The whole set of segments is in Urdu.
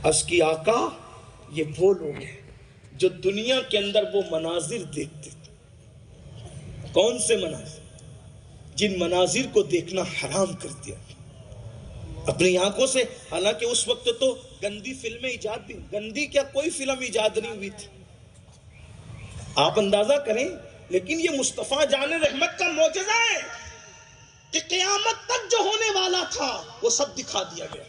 عرض کی آقا یہ وہ لوگ ہیں جو دنیا کے اندر وہ مناظر دیکھتے تھے. کون سے مناظر؟ جن مناظر کو دیکھنا حرام کر دیا اپنی آنکھوں سے. حالانکہ اس وقت تو گندی فلمیں ایجاد بھی، گندی کیا کوئی فلم ایجاد نہیں ہوئی تھی، آپ اندازہ کریں. لیکن یہ مصطفیٰ جان رحمت کا معجزہ ہے کہ قیامت تک جو ہونے والا تھا وہ سب دکھا دیا گیا،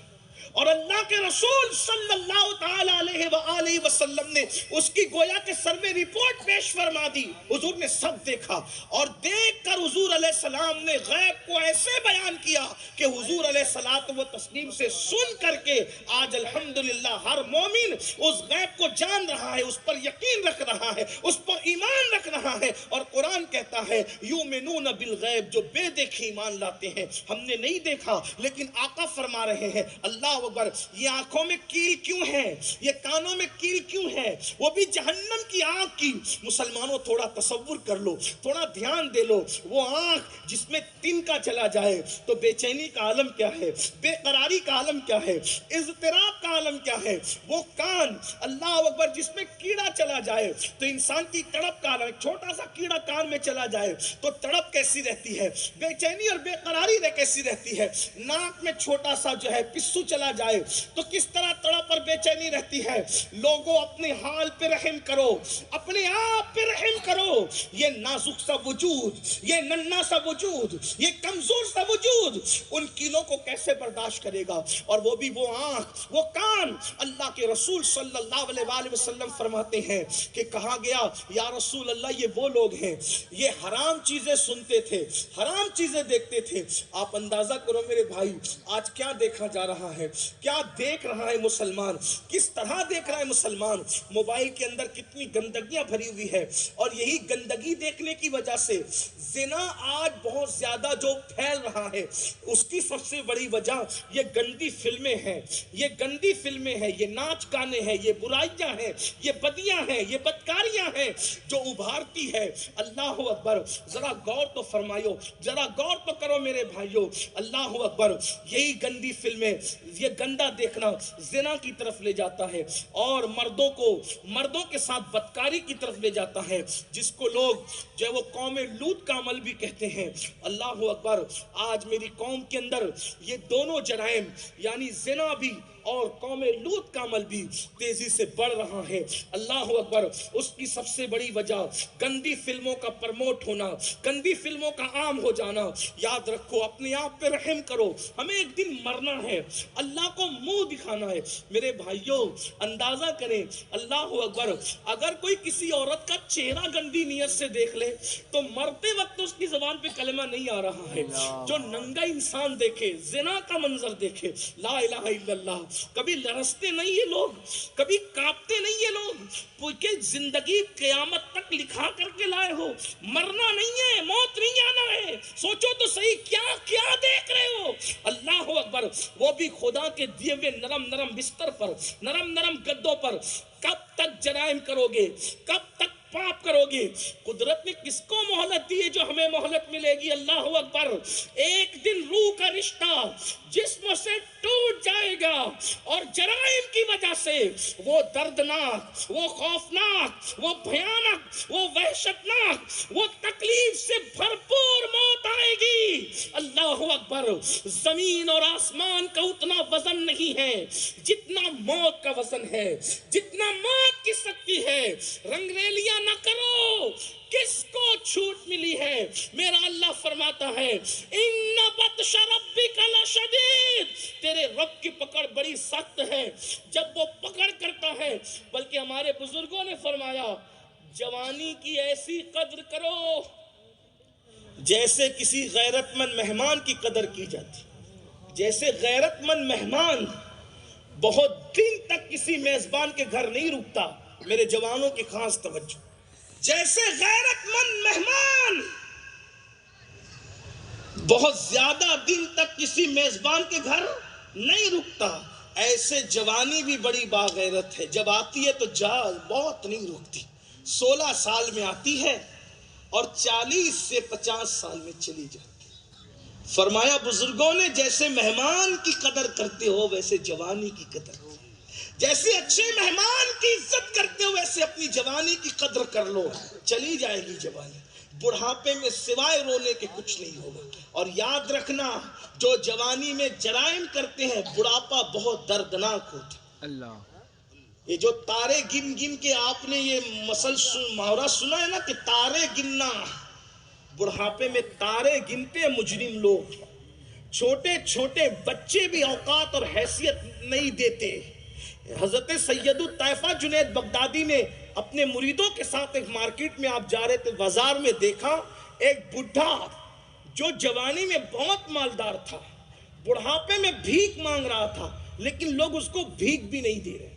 اور اللہ کے رسول صلی اللہ تعالی علیہ وآلہ وسلم نے اس کی گویا کہ سروے رپورٹ پیش فرما دی. حضور نے سب دیکھا، اور دیکھ کر حضور علیہ السلام نے غیب کو ایسے بیان کیا کہ حضور علیہ السلام و تسلیم سے سن کر کے آج الحمدللہ ہر مومن اس غیب کو جان رہا ہے، اس پر یقین رکھ رہا ہے، اس پر ایمان رکھ رہا ہے. اور قرآن کہتا ہے یؤمنون بالغیب، جو بے دیکھے ایمان لاتے ہیں. ہم نے نہیں دیکھا لیکن آقا فرما رہے ہیں اللہ اکبر، یہ آنکھوں میں کیل کیوں ہے، یہ کانوں میں کیل کیوں ہے، وہ بھی جہنم کی آنکھ کی. مسلمانوں تھوڑا تصور کر لو، تھوڑا دھیان دے لو. وہ آنکھ جس میں تنکا چلا جائے تو بے چینی کا عالم کیا ہے، بے قراری کا عالم کیا ہے، اضطراب کا عالم کیا ہے. وہ کان اللہ اکبر جس میں کیڑا چلا جائے تو انسان کی تڑپ کا عالم. چھوٹا سا کیڑا کان میں چلا جائے تو تڑپ کیسی رہتی ہے، بے چینی اور بے قراری کیسی رہتی ہے. ناک میں چھوٹا سا جو ہے پسو چلا جائے تو کس طرح تڑپ اور بے چینی رہتی ہے. لوگوں اپنے حال پہ رحم کرو، اپنے آپ پہ رحم کرو. یہ نازک سا وجود، یہ ننھا سا وجود، یہ کمزور سا وجود ان کیلوں کو کیسے برداشت کرے گا. اور وہ بھی وہ آنکھ، وہ کان. اللہ کے رسول صلی اللہ علیہ وآلہ وسلم فرماتے ہیں کہ کہا گیا یا رسول اللہ یہ وہ لوگ ہیں یہ حرام چیزیں سنتے تھے، حرام چیزیں دیکھتے تھے. آپ اندازہ کرو میرے بھائی آج کیا دیکھا جا رہا ہے، کیا دیکھ رہا ہے مسلمان، کس طرح دیکھ رہا ہے مسلمان. موبائل کے اندر کتنی گندگیاں بھری ہوئی ہے، اور یہی گندگی دیکھنے کی وجہ سے زنا آج بہت زیادہ جو پھیل رہا ہے اس کی سب سے بڑی وجہ یہ گندی فلمیں ہیں، یہ گندی فلمیں ہیں، یہ ناچ گانے ہیں، یہ برائیاں ہیں، یہ بدیاں ہیں، یہ بدکاریاں ہیں جو ابھارتی ہے. اللہ اکبر، ذرا غور تو فرمائیو، ذرا غور تو کرو میرے بھائیو. اللہ اکبر، یہی گندی فلمیں، یہ گندا دیکھنا زنا کی طرف لے جاتا ہے، اور مردوں کے ساتھ بدکاری کی طرف لے جاتا ہے، جس کو لوگ جو وہ قوم لوط کا عمل بھی کہتے ہیں. اللہ اکبر، آج میری قوم کے اندر یہ دونوں جرائم یعنی زنا بھی اور قوم لوط کا عمل بھی تیزی سے بڑھ رہا ہے. اللہ اکبر، اس کی سب سے بڑی وجہ گندی فلموں کا پرموٹ ہونا، گندی فلموں کا عام ہو جانا. یاد رکھو، اپنے آپ پہ رحم کرو، ہمیں ایک دن مرنا ہے، اللہ کو منہ دکھانا ہے. میرے بھائیوں اندازہ کریں، اللہ اکبر، اگر کوئی کسی عورت کا چہرہ گندی نیت سے دیکھ لے تو مرتے وقت اس کی زبان پہ کلمہ نہیں آ رہا ہے. جو ننگا انسان دیکھے، زنا کا منظر دیکھے، لا الہ الا اللہ، کبھی لرزتے نہیں یہ لوگ، کبھی کانپتے نہیں یہ لوگ، کہ زندگی قیامت تک لکھا کر کے لائے ہو. مرنا نہیں ہے، موت نہیں آنا ہے. سوچو تو صحیح، کیا دیکھ رہے ہو. اللہ اکبر، وہ بھی خدا کے دیے ہوئے نرم بستر پر، نرم گدوں پر. کب تک جرائم کرو گے، کب تک پاپ کرو گے. قدرت نے کس کو مہلت دی ہے جو ہمیں مہلت ملے گی. اللہ اکبر، ایک دن روح کا رشتہ جسم سے ٹوٹ جائے گا، اور جرائم کی وجہ سے وہ دردناک، وہ خوفناک، وہ بھیانک، وہ وحشتناک، وہ تکلیف سے بھرپور موت آئے گی. اللہ اکبر، زمین اور آسمان کا اتنا وزن نہیں ہے جتنا موت کا وزن ہے، جتنا موت کی سکتی ہے. رنگریلیاں نہ کرو، کس کو چھوٹ ملی ہے. میرا اللہ فرماتا ہے ان بطش ربک لشدید، تیرے رب کی پکڑ بڑی سخت ہے جب وہ پکڑ کرتا ہے. بلکہ ہمارے بزرگوں نے فرمایا جوانی کی ایسی قدر کرو جیسے کسی غیرت مند مہمان کی قدر کی جاتی. جیسے غیرت مند مہمان بہت دن تک کسی میزبان کے گھر نہیں رکتا. میرے جوانوں کی خاص توجہ، جیسے غیرت مند مہمان بہت زیادہ دن تک کسی میزبان کے گھر نہیں رکتا، ایسے جوانی بھی بڑی باغیرت ہے. جب آتی ہے تو بہت نہیں رکتی. 16 سال میں آتی ہے اور 40 سے 50 سال میں چلی جاتی. فرمایا بزرگوں نے جیسے مہمان کی قدر کرتے ہو ویسے جوانی کی قدر کرو. جیسے اچھے مہمان کی عزت کرتے ہو ویسے اپنی جوانی کی قدر کر لو، چلی جائے گی جوانی، بڑھاپے میں سوائے رونے کے کچھ نہیں ہوگا۔ اور یاد رکھنا جو جوانی میں جرائم کرتے ہیں بڑھاپا بہت دردناک ہوتا ہے۔ اللہ، یہ جو تارے گن گن کے آپ نے یہ محاورہ سنا ہے نا کہ تارے گننا، بڑھاپے میں تارے گنتے ہیں مجرم لوگ، چھوٹے چھوٹے بچے بھی اوقات اور حیثیت نہیں دیتے۔ حضرت سید الطائفہ جنید بغدادی نے اپنے مریدوں کے ساتھ ایک مارکیٹ میں آپ جا رہے تھے، بازار میں دیکھا ایک بڈھا جو جوانی میں بہت مالدار تھا، بڑھاپے میں بھیک مانگ رہا تھا، لیکن لوگ اس کو بھیک بھی نہیں دے رہے۔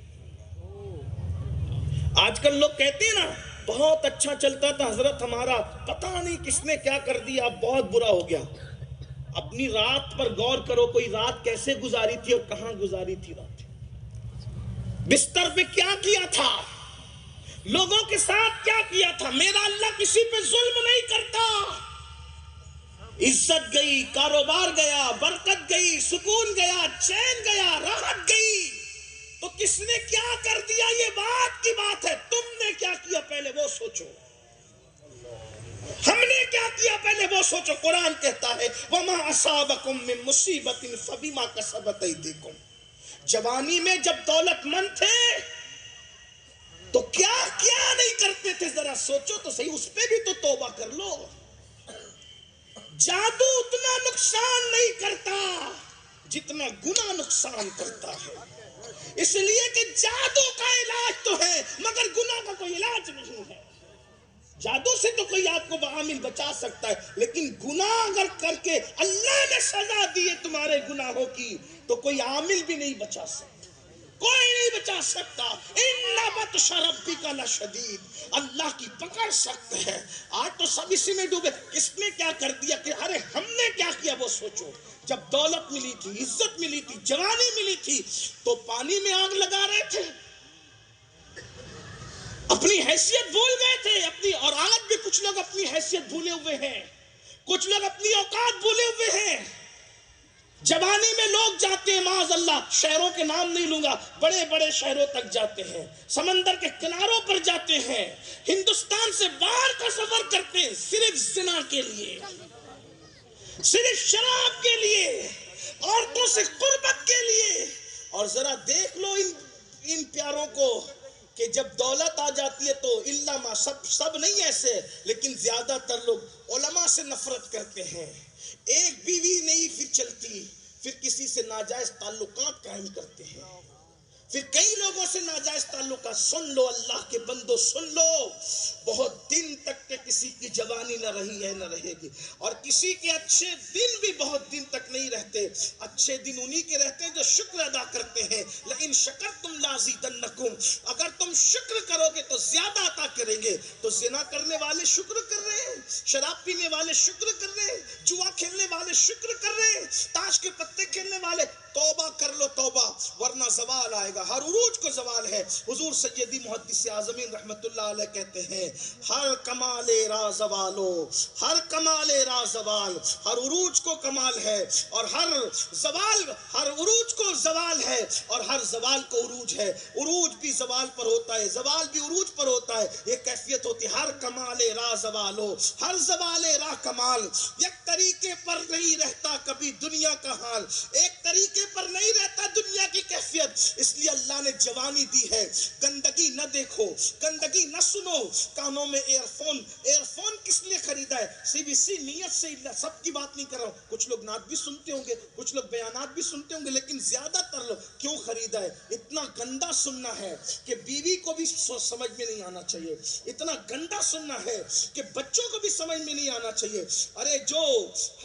آج کل لوگ کہتے ہیں نا بہت اچھا چلتا تھا حضرت ہمارا، پتہ نہیں کس نے کیا کر دیا، اب بہت برا ہو گیا۔ اپنی رات پر غور کرو، کوئی رات کیسے گزاری تھی اور کہاں گزاری تھی رات؟ بستر پہ کیا کیا تھا، لوگوں کے ساتھ کیا کیا تھا؟ میرا اللہ کسی پہ ظلم نہیں کرتا۔ عزت گئی، کاروبار گیا، برکت گئی، سکون گیا، چین گیا، راحت گئی، تو کس نے کیا کر دیا یہ بات کی بات ہے، تم نے کیا کیا پہلے وہ سوچو، ہم نے کیا کیا پہلے وہ سوچو۔ قرآن کہتا ہے وَمَا أَصَابَكُم مِّن مُّصِيبَةٍ فَبِمَا كَسَبَتْ أَيْدِيكُمْ۔ جوانی میں جب دولت مند تھے تو کیا کیا نہیں کرتے تھے، ذرا سوچو تو صحیح، اس پہ بھی تو توبہ کر لو۔ جادو اتنا نقصان نہیں کرتا جتنا گناہ نقصان کرتا ہے، اس لیے کہ جادو کا علاج تو ہے مگر گناہ کا کوئی علاج نہیں ہے۔ جادو سے تو کوئی آپ کو بعامل بچا سکتا ہے، لیکن گناہ اگر کر کے اللہ نے سزا دی ہے تمہارے گناہوں کی تو کوئی عامل بھی نہیں بچا سکتا، کوئی نہیں بچا سکتا۔ اِنَّ بَطْشَ رَبِّكَ لَشَدِيدٌ، اللہ کی پکڑ سخت ہے۔ آج تو سب اسی میں ڈوبے، کس نے کیا کر دیا کہ ارے ہم نے کیا کیا وہ سوچو۔ جب دولت ملی تھی، عزت ملی تھی، جوانی ملی تھی تو پانی میں آگ لگا رہے تھے، اپنی حیثیت بھول گئے تھے اپنی، اور آج بھی کچھ لوگ اپنی حیثیت بھولے ہوئے ہیں، کچھ لوگ اپنی اوقات بھولے ہوئے ہیں۔ جوانی میں لوگ جاتے ہیں معاذ اللہ، شہروں کے نام نہیں لوں گا، بڑے بڑے شہروں تک جاتے ہیں، سمندر کے کناروں پر جاتے ہیں، ہندوستان سے باہر کا سفر کرتے ہیں صرف زنا کے لیے، صرف شراب کے لیے، عورتوں سے قربت کے لیے۔ اور ذرا دیکھ لو ان پیاروں کو کہ جب دولت آ جاتی ہے تو علماء سب نہیں ایسے، لیکن زیادہ تر لوگ علماء سے نفرت کرتے ہیں، ایک بیوی نہیں پھر چلتی، پھر کسی سے ناجائز تعلقات قائم کرتے ہیں، پھر کئی لوگوں سے ناجائز تعلقات۔ سن لو اللہ کے بندو، سن لو، بہت دن تک کہ کسی کی جوانی نہ رہی ہے نہ رہے گی، اور کسی کے اچھے دن بھی بہت دن تک نہیں رہتے۔ اچھے دن انہی کے رہتے ہیں جو شکر ادا کرتے ہیں۔ لئن شکرتم لازیدنکم، اگر تم شکر کرو گے تو زیادہ عطا کریں گے۔ تو زنا کرنے والے شکر کر رہے ہیں، شراب پینے والے شکر کر رہے ہیں، جوا کھیلنے والے شکر کر رہے ہیں، تاش کے پتے کھیلنے والے توبہ کر لو توبہ، ورنہ زوال آئے گا۔ ہر عروج کو زوال ہے۔ حضور سیدی محدث اعظمین رحمت اللہ علیہ کہتے ہیں ہر کمال را زوالو، ہر کمال را زوال، ہر عروج کو کمال ہے، اور ہر زوال، ہر عروج کو زوال ہے، اور ہر زوال کو عروج ہے۔ عروج بھی زوال پر ہوتا ہے، زوال بھی عروج پر ہوتا ہے، یہ کیفیت ہوتی ہے۔ ہر کمال را زوالو، ہر زوال را کمال، یک طریقے پر نہیں رہتا کبھی دنیا کا حال، ایک طریقے پر نہیں رہتا دنیا کی کیفیت۔ اس لیے اللہ نے جوانی دی ہے، گندگی نہ دیکھو، گندگی نہ سنو۔ کانوں میں ایئر فون کس لیے خریدا ہے؟ صرف اسی نیت سے، سب کی بات نہیں کر رہا ہوں، کچھ لوگ نعت بھی سنتے ہوں گے، کچھ لوگ بیانات بھی سنتے ہوں گے، لیکن زیادہ تر لوگ کیوں خریدا ہے؟ اتنا گندا سننا ہے کہ بیوی کو بھی سمجھ میں نہیں آنا چاہیے، اتنا گندا سننا ہے کہ بچوں کو بھی سمجھ میں نہیں آنا چاہیے۔ ارے جو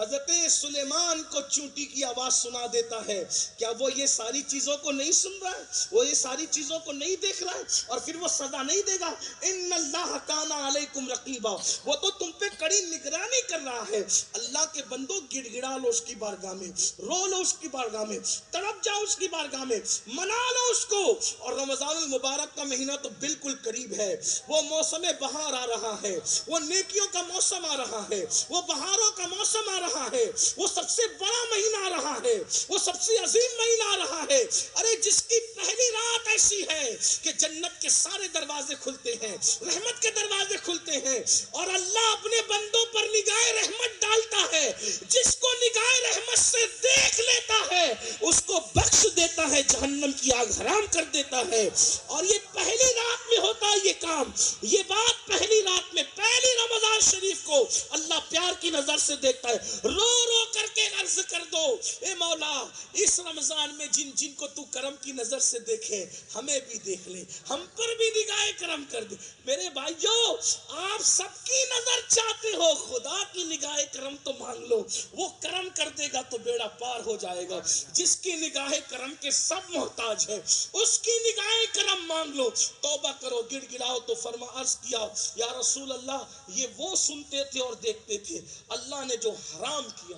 حضرت سلیمان کو چونٹی کی آواز سنا دیتا ہے، کیا وہ یہ ساری چیزوں کو نہیں سن رہا ہے؟ وہ یہ ساری چیزوں کو نہیں دیکھ رہا ہے؟ اور پھر وہ سزا نہیں دے گا؟ ان اللہ کان علیکم رقیبا، وہ تو تم پہ کڑی نگرانی کر رہا ہے۔ اللہ کے بندو گڑ گڑا لو اس کی بارگاہ میں، رو لو اس کی بارگاہ میں، تڑپ جاؤ اس کی بارگاہ میں، منا لو اس کو۔ اور رمضان المبارک کا مہینہ تو بالکل قریب ہے، وہ موسم بہار آ رہا ہے، وہ نیکیوں کا موسم آ رہا ہے، وہ بہاروں کا موسم آ رہا ہے، وہ سب سے بڑا مہینہ آ رہا ہے، وہ سب سے عظیم مہینہ آ رہا ہے۔ ارے جس کی پہلی رات ایسی ہے کہ جنت کے سارے دروازے کھلتے ہیں، رحمت کے دروازے کھلتے ہیں، اور اللہ اپنے بندوں پر نگاہ رحمت ڈالتا ہے. جس کو نگاہ رحمت سے دیکھ لیتا ہے اس کو بخش دیتا ہے، جہنم کی آگ حرام کر دیتا ہے. اور یہ پہلی رات میں ہوتا ہے یہ کام. یہ بات پہلی رات میں، پہلی رمضان شریف کو اللہ پیار کی نظر سے دیکھتا ہے. رو رو کر کے عرض کر دو، اے مولا اس رمضان میں جن جن کو تو کرم کی نظر سے دیکھے ہمیں بھی دیکھ لے، ہم پر بھی نگاہ کرم کر دے. میرے بھائیو، آپ سب کی نظر چاہتے ہو، خدا کی نگاہ کرم تو مانگ لو، وہ کرم کر دے گا تو بیڑا پار ہو جائے گا. جس کی نگاہ کرم کے سب محتاج ہے اس کی نگاہ کرم مانگ لو. توبہ کرو، گڑ گڑاؤ. تو فرما عرض کیا یا رسول اللہ، یہ وہ سنتے تھے اور دیکھتے تھے، اللہ نے جو حرام کیا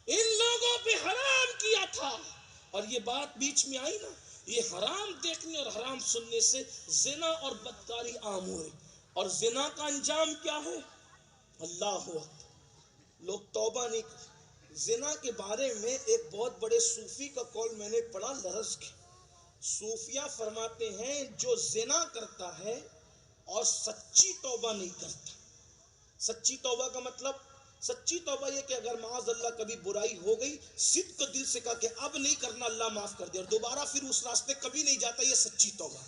ان لوگوں پہ حرام کیا تھا. اور یہ بات بیچ میں آئی نا، یہ حرام دیکھنے اور حرام سننے سے زنا اور بدکاری عام ہوئے. اور زنا کا انجام کیا ہے؟ اللہ اکبر، لوگ توبہ نہیں کرتے. زنا کے بارے میں ایک بہت بڑے صوفی کا قول میں نے پڑھا لرز کے. صوفیہ فرماتے ہیں جو زنا کرتا ہے اور سچی توبہ نہیں کرتا. سچی توبہ کا مطلب، سچی توبہ یہ کہ اگر معاذ اللہ کبھی برائی ہو گئی، صدق دل سے کہا کہ اب نہیں کرنا، اللہ معاف کر دے، اور دوبارہ پھر اس راستے کبھی نہیں جاتا، یہ سچی توبہ.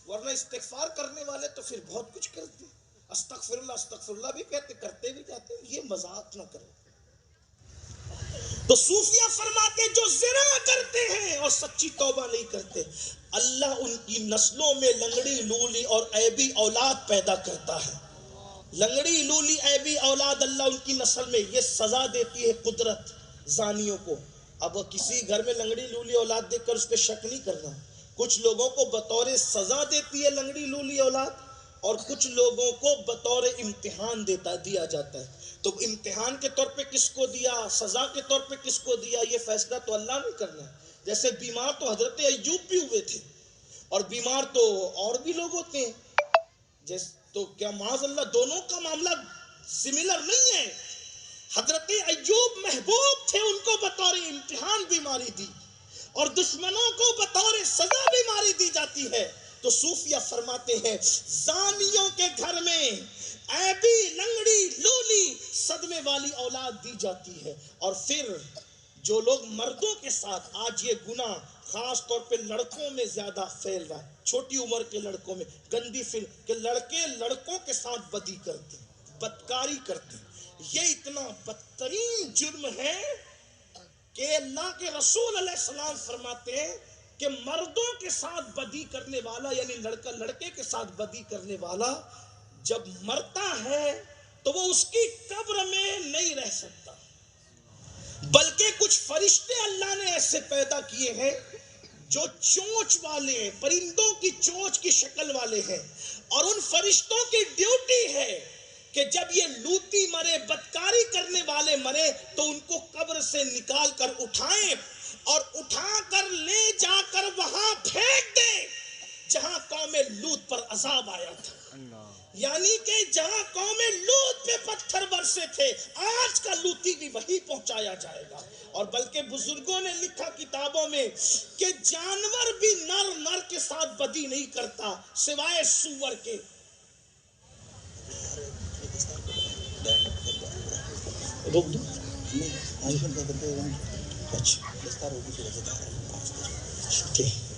ورنہ استغفار کرنے والے تو پھر بہت کچھ کرتے ہیں، استغفر اللہ بھی کہتے، کرتے بھی جاتے ہیں. یہ مذاق نہ کرو. تو صوفیہ فرماتے جو زنا کرتے ہیں اور سچی توبہ نہیں کرتے، اللہ ان کی نسلوں میں لنگڑی لولی اور عیبی اولاد پیدا کرتا ہے. لنگڑی لولی عیبی اولاد اللہ ان کی نسل میں، یہ سزا دیتی ہے قدرت زانیوں کو. اب کسی گھر میں لنگڑی لولی اولاد دیکھ کر اس پہ شک نہیں کرنا. کچھ لوگوں کو بطور سزا دیتی ہے لنگڑی لولی اولاد، اور کچھ لوگوں کو بطور امتحان دیا جاتا ہے. تو امتحان کے طور پہ کس کو دیا، سزا کے طور پہ کس کو دیا، یہ فیصلہ تو اللہ نے کرنا ہے. جیسے بیمار تو حضرت ایوب بھی ہوئے تھے، اور بیمار تو اور بھی لوگ ہوتے ہیں. تو کیا معاذ اللہ دونوں کا معاملہ سملر نہیں ہے؟ حضرت ایوب محبوب تھے، ان کو بطور امتحان بیماری دی، اور دشمنوں کو بطور سزا بیماری دی جاتی ہے. تو صوفیہ فرماتے ہیں زانیوں کے گھر میں عیبی لنگڑی لولی صدمے والی اولاد دی جاتی ہے. اور پھر جو لوگ مردوں کے ساتھ، آج یہ گناہ خاص طور پہ لڑکوں میں زیادہ پھیل رہا ہے، چھوٹی عمر کے لڑکوں میں گندی فلم کہ لڑکے لڑکوں کے ساتھ بدی کرتے، بدکاری کرتے. یہ اتنا بدترین جرم ہے کہ اللہ کے رسول علیہ السلام فرماتے ہیں کہ مردوں کے ساتھ بدی کرنے والا، یعنی لڑکا لڑکے کے ساتھ بدی کرنے والا جب مرتا ہے تو وہ اس کی قبر میں نہیں رہ سکتا، بلکہ کچھ فرشتے اللہ نے ایسے پیدا کیے ہیں جو چونچ والے ہیں، پرندوں کی چونچ کی شکل والے ہیں. اور ان فرشتوں کی ڈیوٹی ہے کہ جب یہ لوٹی مرے، بدکاری کرنے والے مرے، تو ان کو قبر سے نکال کر اٹھائیں اور اٹھا کر لے جا کر وہاں پھینک دیں جہاں قوم لوط پر عذاب آیا تھا. یعنی کہ جہاں قوم لوط پہ پتھر برسے تھے، آج کا لوطی بھی وہی پہنچایا جائے گا. اور بلکہ بزرگوں نے لکھا کتابوں میں کہ جانور بھی نر کے ساتھ بدی نہیں کرتا سوائے سور کے. روک دو نہیں